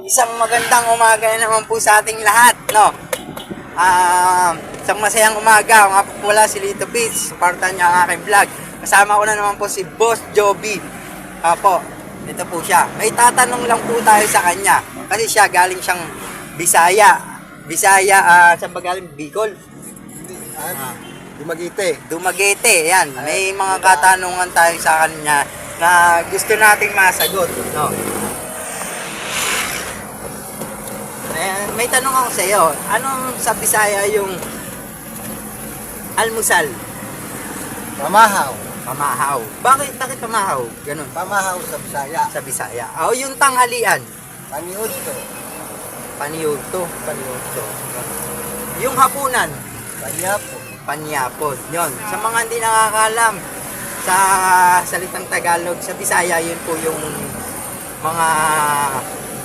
Isang magandang umaga na naman po sa ating lahat, no? Isang masayang umaga. Nga po pala si Lito Beats. Supportan niya ang aking vlog. Kasama ko na naman po si Boss Joby. Apo, ito po siya. May tatanong lang po tayo sa kanya. Kasi siya galing siyang Bisaya. Saan ba galing? Bicol? Dumaguete. Dumaguete, yan. May mga katanungan tayo sa kanya na gusto nating masagot, no? May tanong ako sa iyo. Anong sa Bisaya yung almusal? Pamahaw. Pamahaw. Bakit pamahaw? Ganun. Pamahaw sa Bisaya. Sa Bisaya. O yung tanghalian? Paniudto. Paniyuto. Yung hapunan? Panyapo. Panyapon. Yon. Sa mga hindi nakakaalam sa salitang Tagalog, sa Bisaya, yun po yung mga